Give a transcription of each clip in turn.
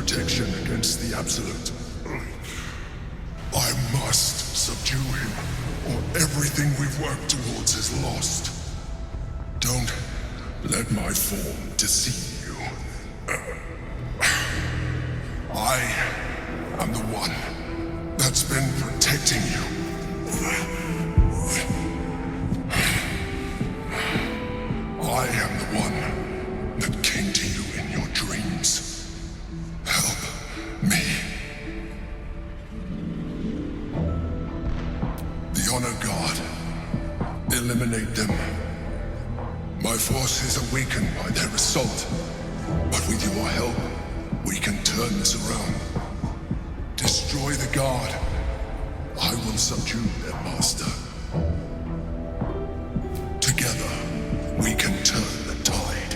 protection against the Absolute. I must subdue him, or everything we've worked towards is lost. Don't let my form deceive you. I am the one that's been protecting you. I am the one that came to you in your dreams. Help me. The Honor God. Eliminate them. My force is awakened by their assault. But with your help, we can turn this around. Destroy the Guard. I will subdue their master. Together, we can turn the tide.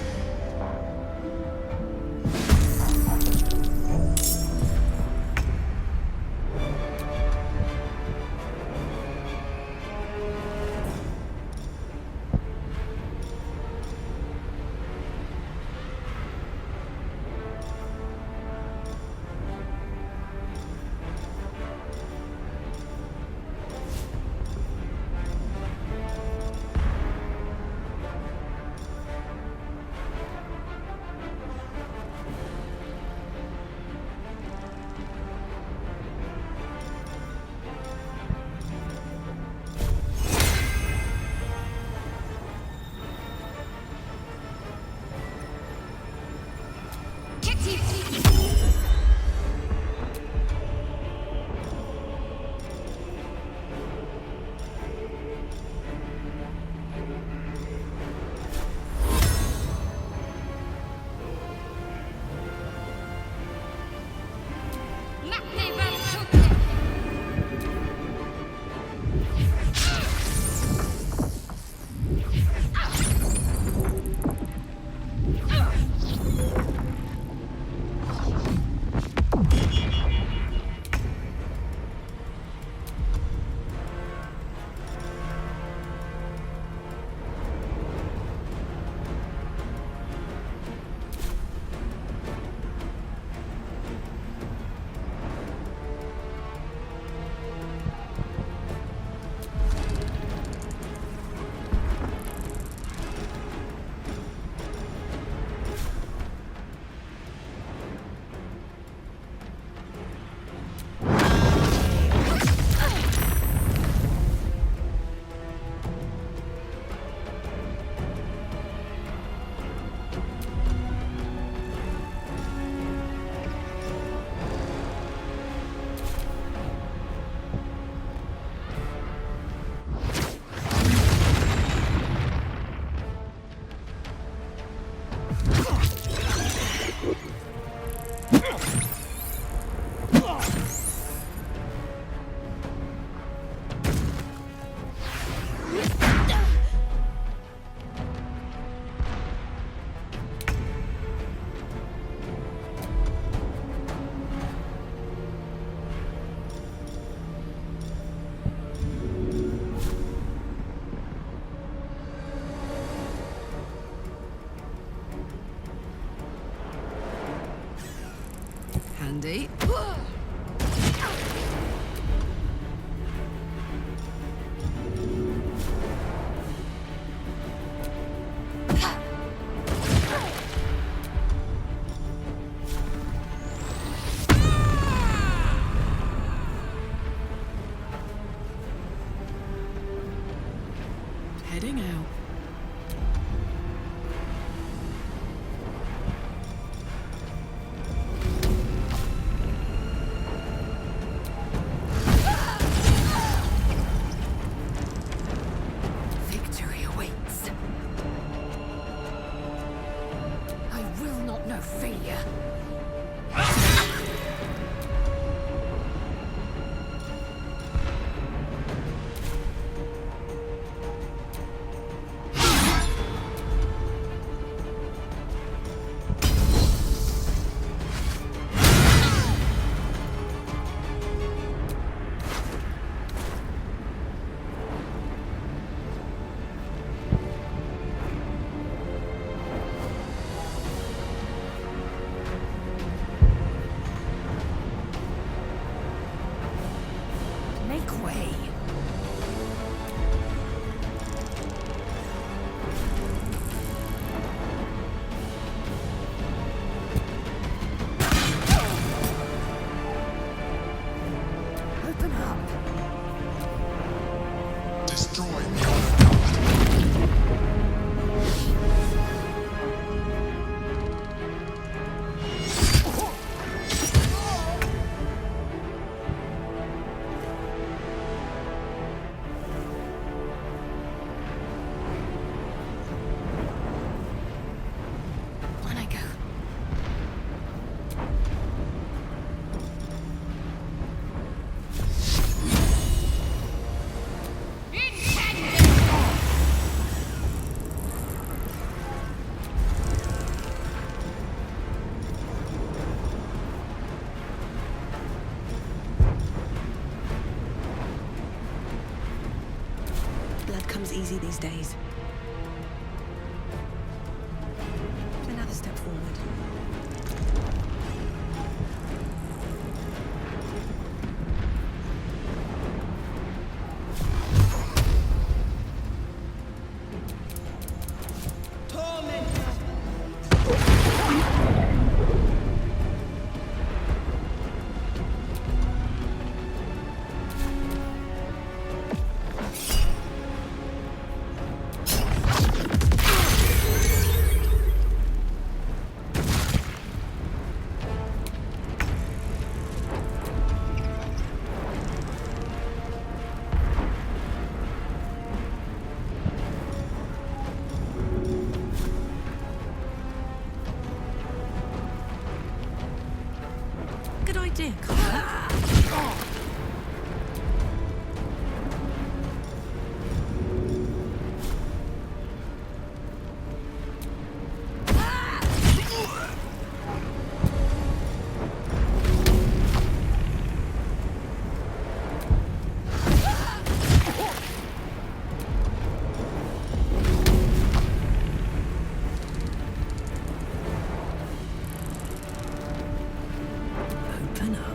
Handy. Heading out. easy these days. Another step forward. Good idea, Carl. Open up.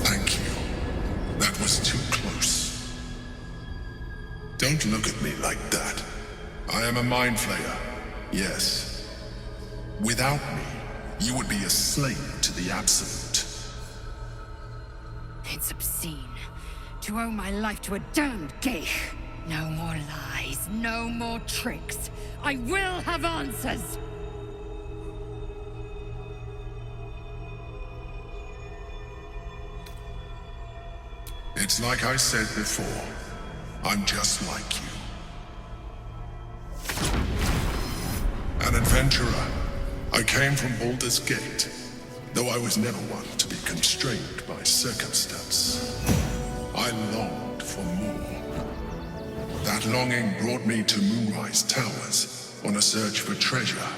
Thank you. That was too close. Don't look at me like that. I am a mind flayer, yes. Without me, you would be a slave to the Absolute. It's obscene to owe my life to a damned geich. No more lies, no more tricks. I will have answers! It's like I said before, I'm just like you. An adventurer. I came from Baldur's Gate, though I was never one to be constrained by circumstance. I longed for more. That longing brought me to Moonrise Towers on a search for treasure.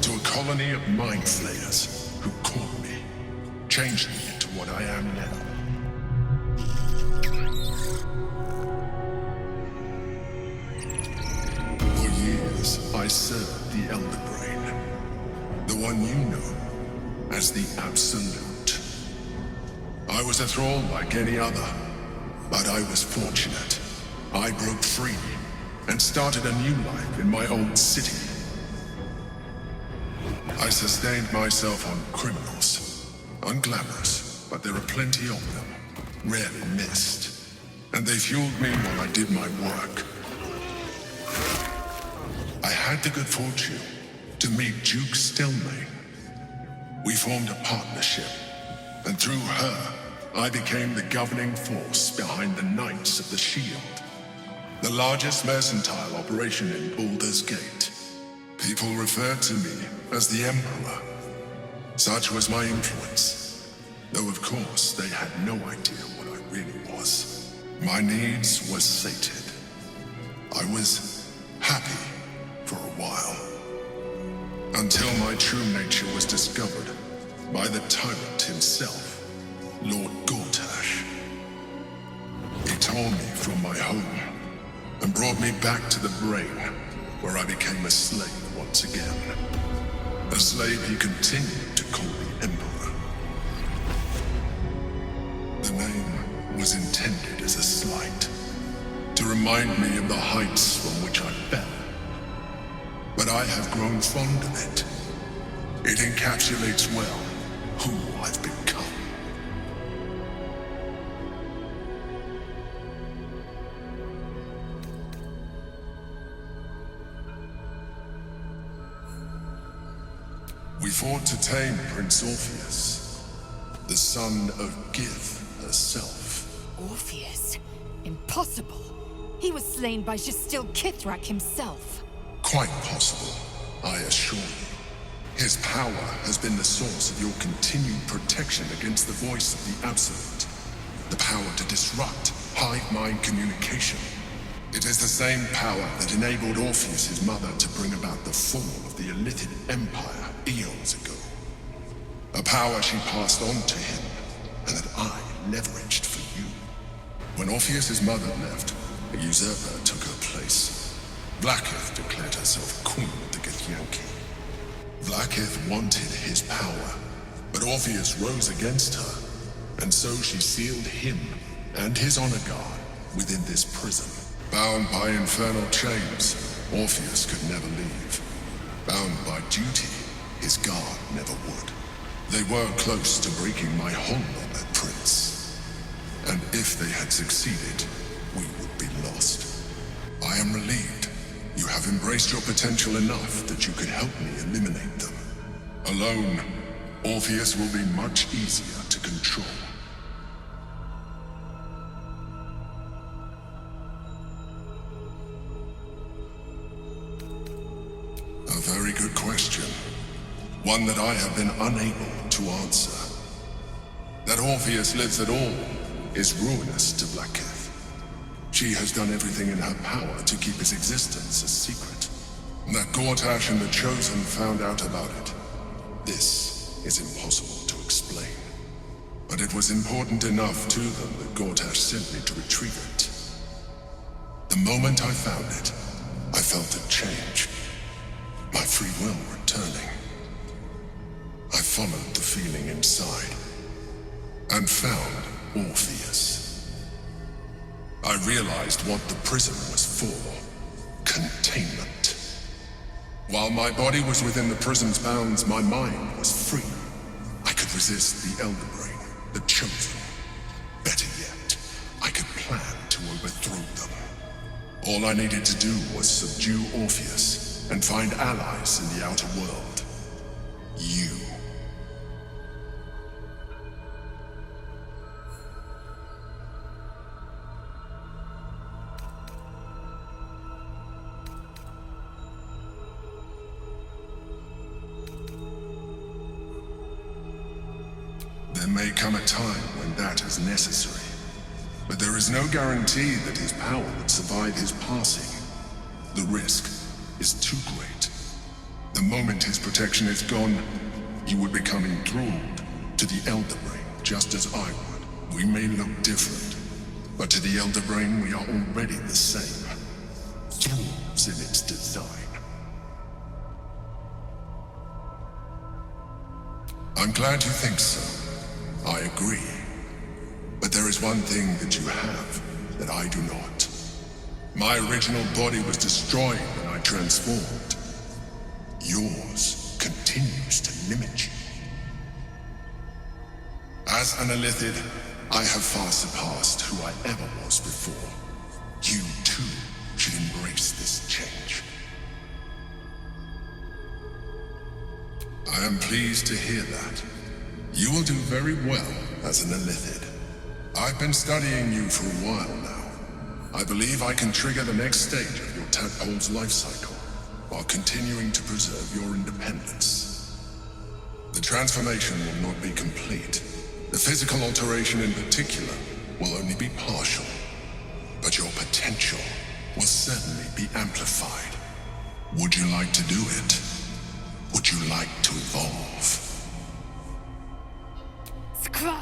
To a colony of mind flayers who caught me, changed me into what I am now. For years, I served the Elder Brain, the one you know as the Absolute. I was a thrall like any other, but I was fortunate. I broke free and started a new life in my old city. I sustained myself on criminals, unglamorous, but there are plenty of them, rarely missed, and they fueled me while I did my work. I had the good fortune to meet Duke Stelmane. We formed a partnership, and through her, I became the governing force behind the Knights of the Shield, the largest mercantile operation in Baldur's Gate. People referred to me as the Emperor. Such was my influence, though of course they had no idea what I really was. My needs were sated. I was happy for a while, until my true nature was discovered by the tyrant himself, Lord Gortash. He tore me from my home and brought me back to the Brain, where I became a slave once again. A slave he continued to call the Emperor. The name was intended as a slight, to remind me of the heights from which I fell. But I have grown fond of it. It encapsulates well who I've become. We fought to tame Prince Orpheus, the son of Gith herself. Orpheus? Impossible. He was slain by Justil Kithrak himself. Quite possible, I assure you. His power has been the source of your continued protection against the voice of the Absolute. The power to disrupt hive-mind communication. It is the same power that enabled Orpheus' mother to bring about the fall of the Illithid Empire eons ago. A power she passed on to him, and that I leveraged for you. When Orpheus' mother left, a usurper took her place. Blackith declared herself queen of the Githyanki. Blackith wanted his power, but Orpheus rose against her, and so she sealed him and his honor guard within this prison. Bound by infernal chains, Orpheus could never leave. Bound by duty, his guard never would. They were close to breaking my hold on that prince. And if they had succeeded, we would be lost. I am relieved. You have embraced your potential enough that you could help me eliminate them. Alone, Orpheus will be much easier to control. A very good question. One that I have been unable to answer. That Orpheus lives at all is ruinous to Blackith. She has done everything in her power to keep his existence a secret. That Gortash and the Chosen found out about it. This is impossible to explain. But it was important enough to them that Gortash sent me to retrieve it. The moment I found it, I felt a change. My free will returning. I followed the feeling inside and found Orpheus. I realized what the prison was for. Containment. While my body was within the prison's bounds, my mind was free. I could resist the Elder Brain, the Chosen. Better yet, I could plan to overthrow them. All I needed to do was subdue Orpheus and find allies in the outer world. You. There may come a time when that is necessary, but there is no guarantee that his power would survive his passing. The risk is too great. The moment his protection is gone, he would become enthralled to the Elder Brain, just as I would. We may look different, but to the Elder Brain we are already the same. Thralls in its design. I'm glad you think so. I agree. But there is one thing that you have that I do not. My original body was destroyed when I transformed. Yours continues to limit you. As an Illithid, I have far surpassed who I ever was before. You too should embrace this change. I am pleased to hear that. You will do very well as an Illithid. I've been studying you for a while now. I believe I can trigger the next stage of your tadpole's life cycle, while continuing to preserve your independence. The transformation will not be complete. The physical alteration in particular will only be partial. But your potential will certainly be amplified. Would you like to do it? Would you like to evolve? Skra!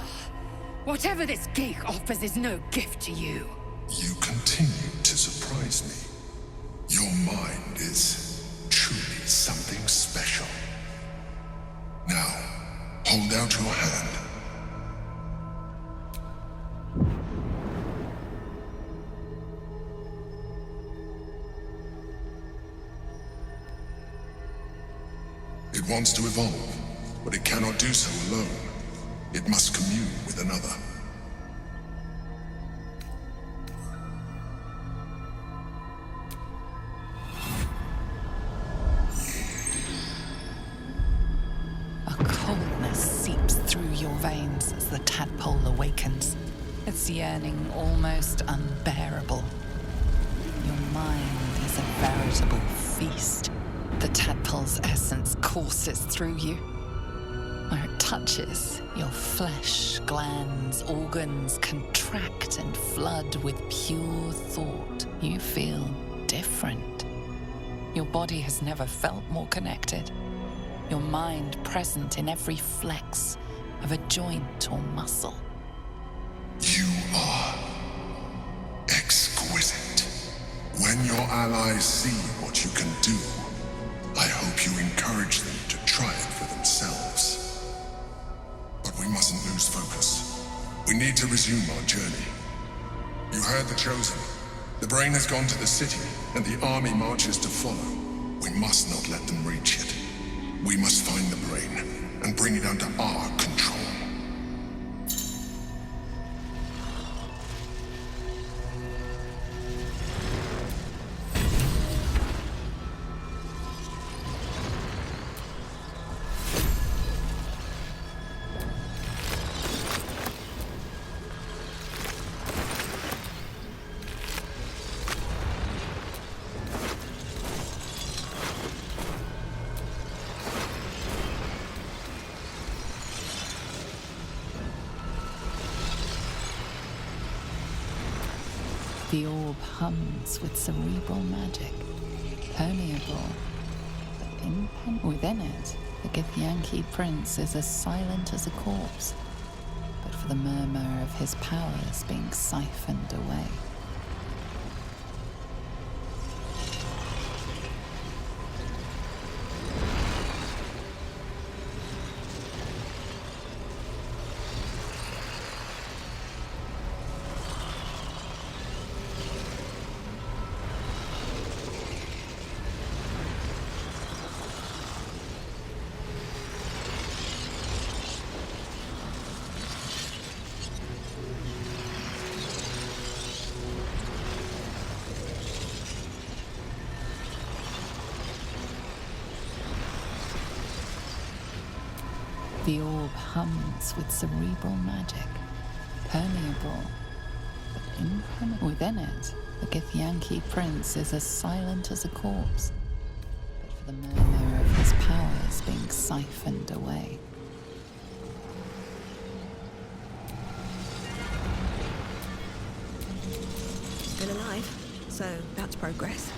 Whatever this geek offers is no gift to you. You continue to surprise me. Your mind is truly something special. Now, hold out your hand. It wants to evolve, but it cannot do so alone. It must commune with another. A coldness seeps through your veins as the tadpole awakens. its yearning almost unbearable. Your mind is a veritable feast. The tadpole's essence courses through you. Where it touches, your flesh, glands, organs contract and flood with pure thought. You feel different. Your body has never felt more connected. Your mind present in every flex of a joint or muscle. You are exquisite. When your allies see what you can do, I hope you encourage them to try it for themselves. But we mustn't lose focus. We need to resume our journey. You heard the Chosen. The brain has gone to the city, and the army marches to follow. We must not let them reach it. We must find the brain and bring it under our control. The orb hums with cerebral magic, permeable, but impenetrable. Within it, the Githyanki prince is as silent as a corpse, but for the murmur of his powers being siphoned away. The orb hums with cerebral magic, permeable, but impenetrable. Within it, the Githyanki prince is as silent as a corpse, but for the murmur of his powers being siphoned away. Still alive, so that's progress.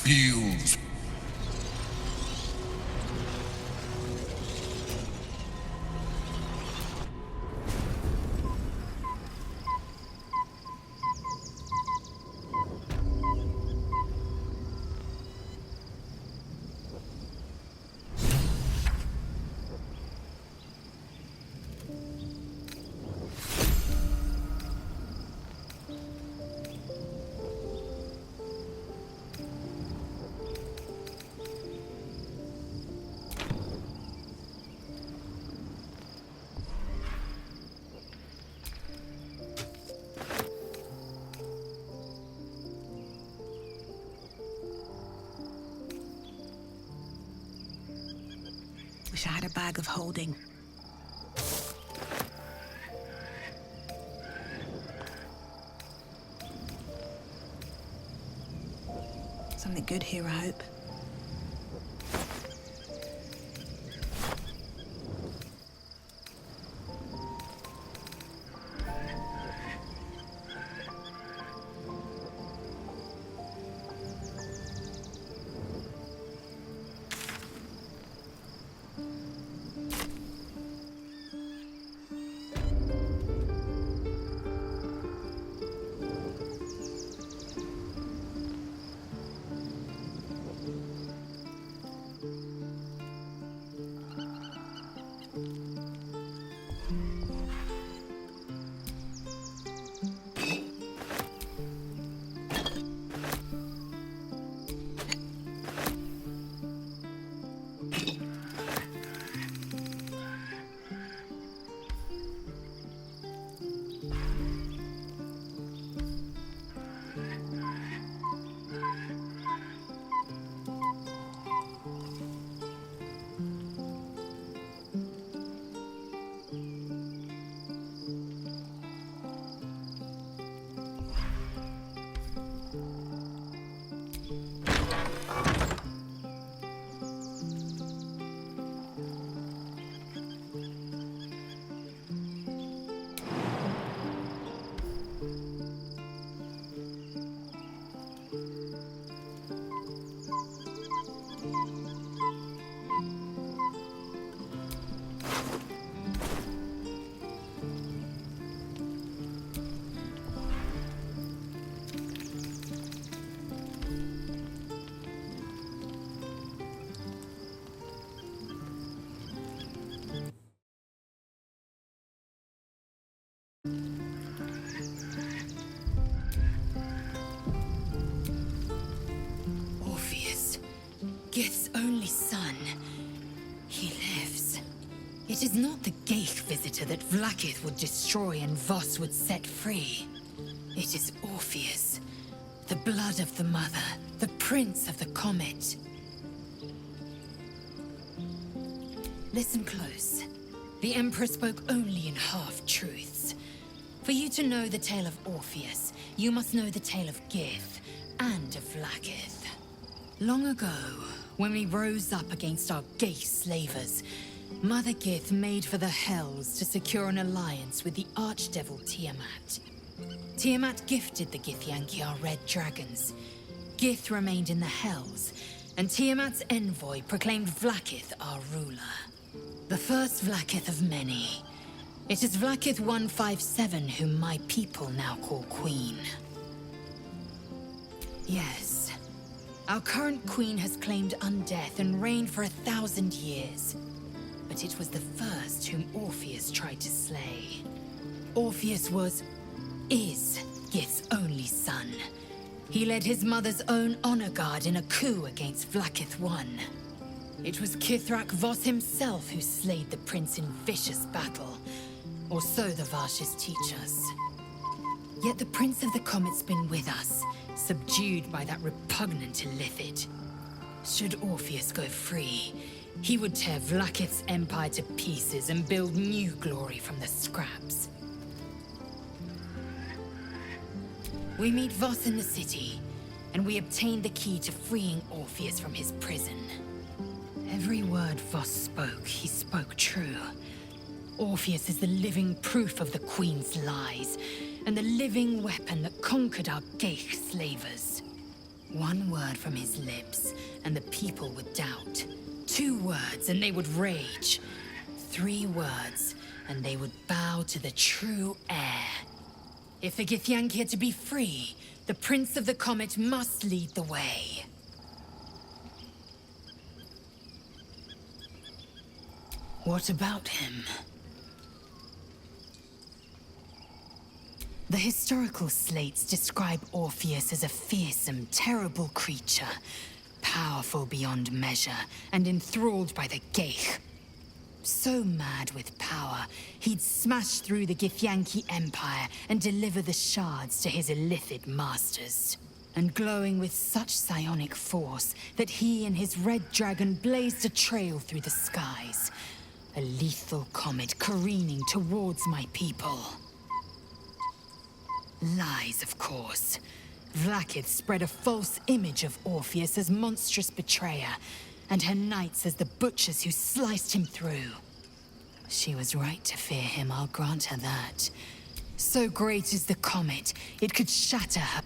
feels. Wish I had a bag of holding. Something good here, I hope. Orpheus, Gith's only son. He lives. It is not the Geich visitor that Vlaakith would destroy and Voss would set free. It is Orpheus, the blood of the mother, the prince of the comet. Listen close. The Emperor spoke only in half-truths. For you to know the tale of Orpheus, you must know the tale of Gith and of Vlaakith. Long ago, when we rose up against our Geich slavers, Mother Gith made for the Hells to secure an alliance with the archdevil Tiamat. Tiamat gifted the Githyanki our red dragons. Gith remained in the Hells, and Tiamat's envoy proclaimed Vlaakith our ruler. The first Vlaakith of many. It is Vlaakith 157 whom my people now call Queen. Yes, our current queen has claimed undeath and reigned for 1,000 years. But it was the first whom Orpheus tried to slay. Orpheus is Gith's only son. He led his mother's own honor guard in a coup against Vlaakith I. It was Kithrak Voss himself who slayed the prince in vicious battle, or so the Varshes teach us. Yet the Prince of the Comet's been with us, subdued by that repugnant Illithid. Should Orpheus go free, he would tear Vlaakith's empire to pieces and build new glory from the scraps. We meet Voss in the city, and we obtain the key to freeing Orpheus from his prison. Every word Voss spoke, he spoke true. Orpheus is the living proof of the Queen's lies, and the living weapon that conquered our Geich slavers. One word from his lips, and the people would doubt. 2 words, and they would rage. 3 words, and they would bow to the true heir. If the Githyanki are to be free, the Prince of the Comet must lead the way. What about him? The historical slates describe Orpheus as a fearsome, terrible creature, powerful beyond measure, and enthralled by the Geich. So mad with power, he'd smash through the Githyanki Empire and deliver the shards to his illithid masters. And glowing with such psionic force that he and his red dragon blazed a trail through the skies. A lethal comet careening towards my people. Lies, of course. Vlaakith spread a false image of Orpheus as monstrous betrayer, and her knights as the butchers who sliced him through. She was right to fear him, I'll grant her that. So great is the comet, it could shatter her.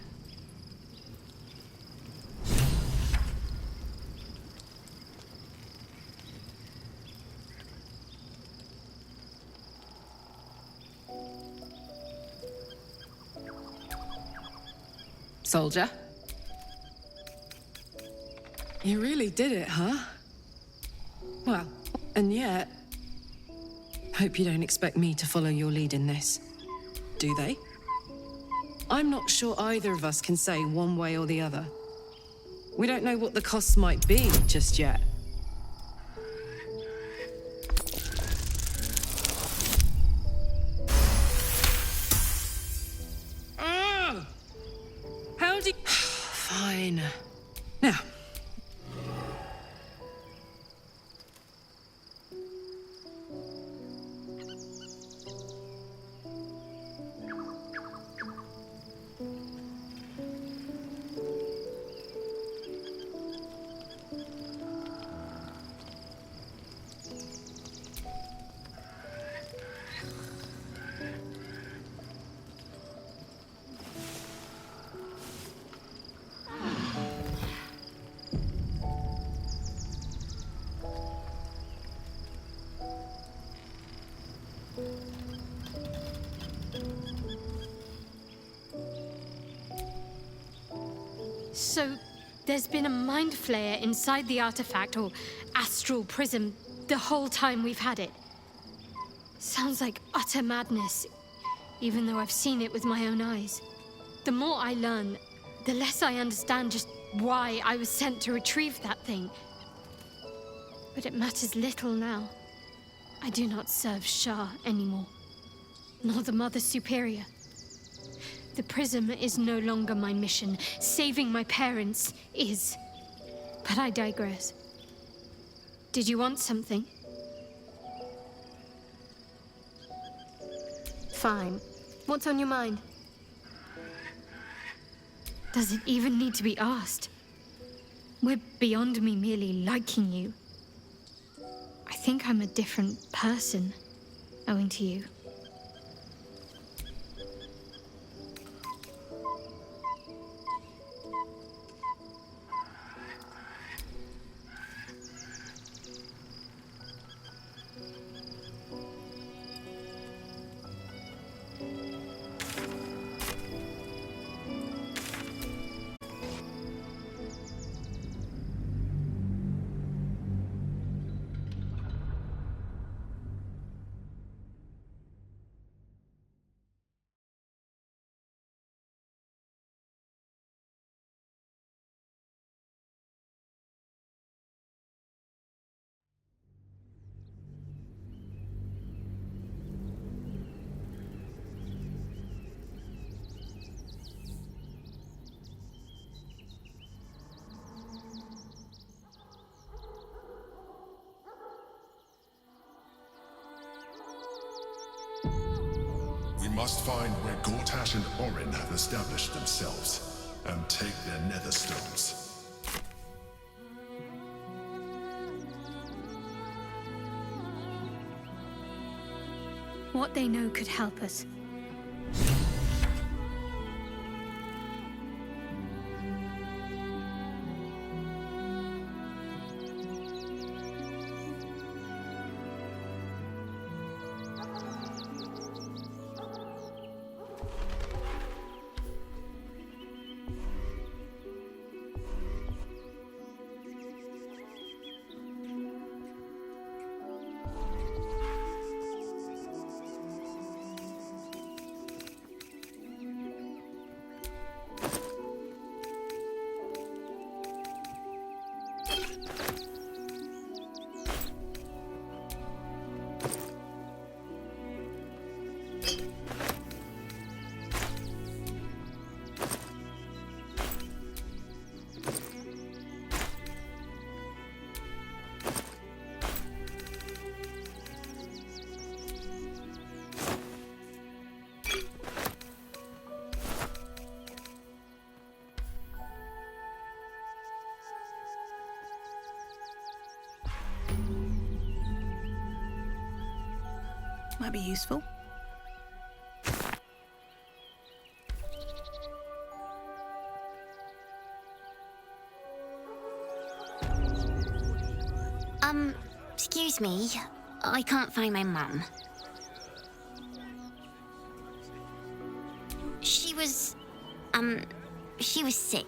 Soldier? You really did it, huh? Well, and yet... Hope you don't expect me to follow your lead in this. Do they? I'm not sure either of us can say one way or the other. We don't know what the costs might be just yet. Howdy. Fine. Now. So, there's been a mind flayer inside the artifact, or astral prism, the whole time we've had it. Sounds like utter madness, even though I've seen it with my own eyes. The more I learn, the less I understand just why I was sent to retrieve that thing. But it matters little now. I do not serve Shah anymore, nor the Mother Superior. The prism is no longer my mission. Saving my parents is. But I digress. Did you want something? Fine. What's on your mind? Does it even need to be asked? We're beyond me merely liking you. I think I'm a different person, owing to you. We must find where Gortash and Orin have established themselves, and take their nether stones. What they know could help us. Might be useful. Excuse me. I can't find my mum. She was sick.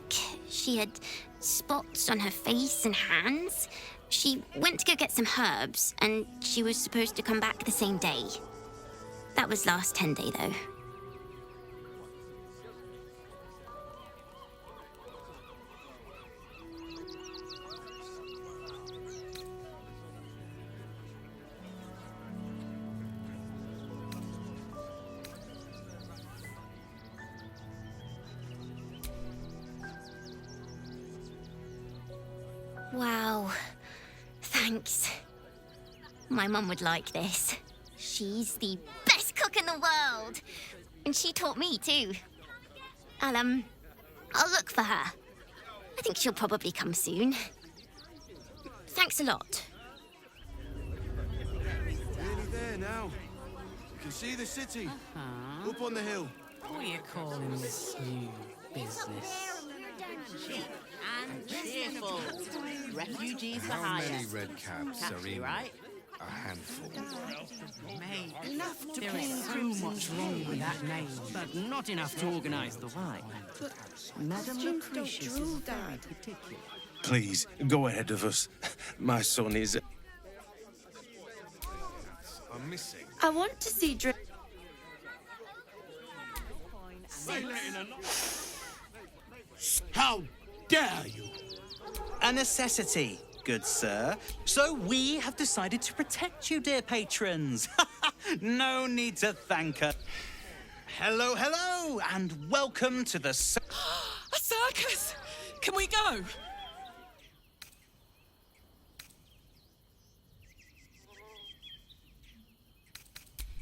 She had spots on her face and hands. She went to go get some herbs, and she was supposed to come back the same day. That was last 10 day, though. Wow. Thanks. My mum would like this. She's the best cook in the world. And she taught me too. I'll look for her. I think she'll probably come soon. Thanks a lot. Nearly there now. You can see the city. Up on the hill. What are you calling this new business? Cheap and cheerful. Refugees for How hire. many red caps are in right? a handful? Mate, enough to clean too much wrong with that name, but not enough to organise the wine. Madame Lucretius is very particular. Please, go ahead of us. My son is... I'm missing. I want to see How dare you? A necessity, good sir. So we have decided to protect you, dear patrons. No need to thank us. Hello, hello, and welcome to the... A circus! Can we go?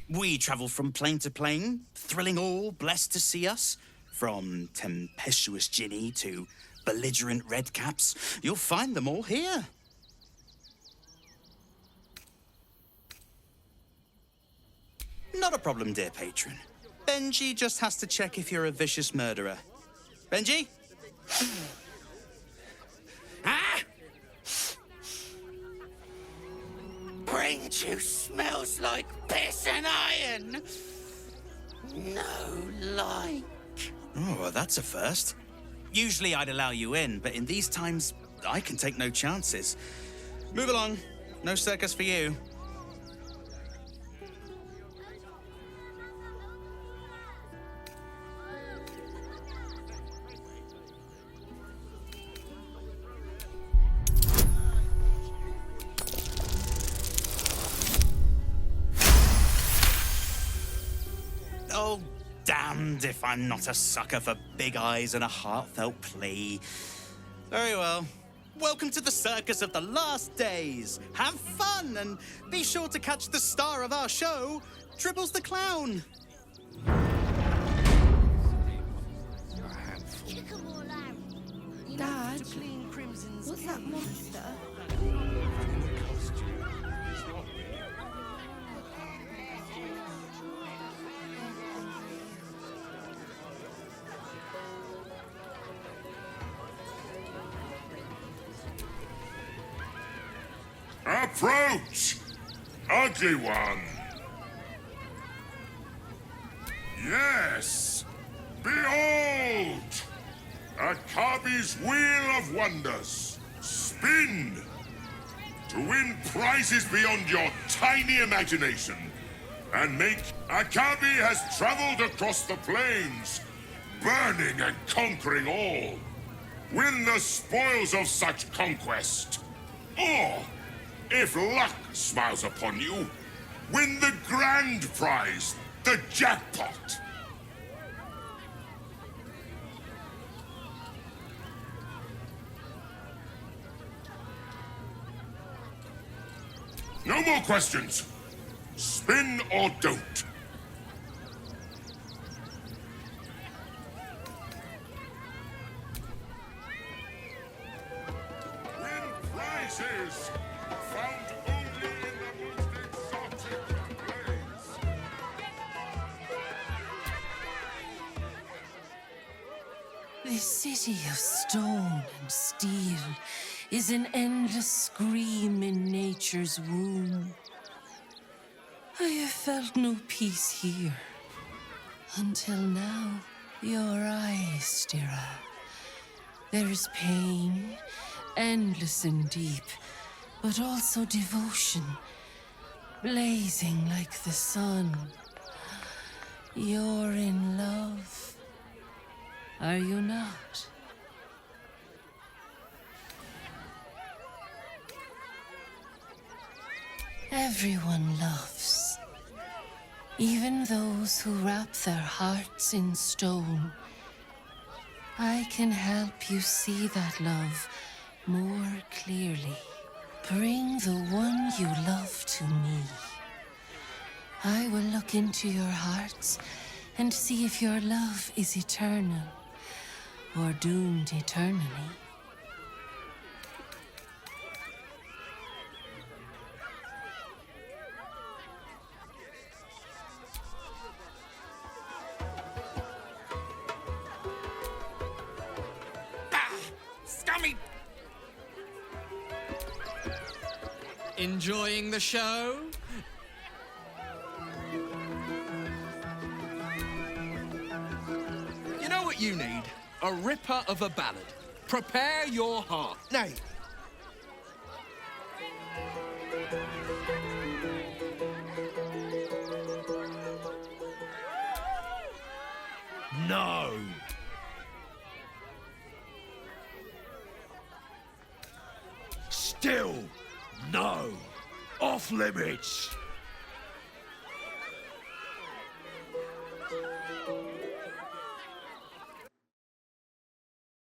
We travel from plane to plane, thrilling all blessed to see us. From tempestuous Ginny to belligerent redcaps, you'll find them all here. Not a problem, dear patron. Benji just has to check if you're a vicious murderer. Benji? Ah! Brain juice smells like piss and iron. No like. Oh, well, that's a first. Usually I'd allow you in, but in these times, I can take no chances. Move along. No circus for you. Oh, damned if I'm not a sucker for big eyes and a heartfelt plea. Very well. Welcome to the circus of the last days. Have fun and be sure to catch the star of our show, Dribbles the Clown. Dad, what's that monster? Approach, ugly one. Yes, behold, Akabi's Wheel of Wonders. Spin to win prizes beyond your tiny imagination. And make Akabi has traveled across the plains, burning and conquering all. Win the spoils of such conquest. Or, if luck smiles upon you, win the grand prize, the jackpot. No more questions. Spin or don't. Win prizes found only in the most exotic of plays. This city of stone and steel is an endless scream in nature's womb. I have felt no peace here. Until now, your eyes, Stira. There is pain, endless and deep, but also devotion, blazing like the sun. You're in love, are you not? Everyone loves, even those who wrap their hearts in stone. I can help you see that love more clearly. Bring the one you love to me. I will look into your hearts and see if your love is eternal or doomed eternally. Scummy! Enjoying the show? You know what you need? A ripper of a ballad. Prepare your heart. Nay. No. Still no. Off limits.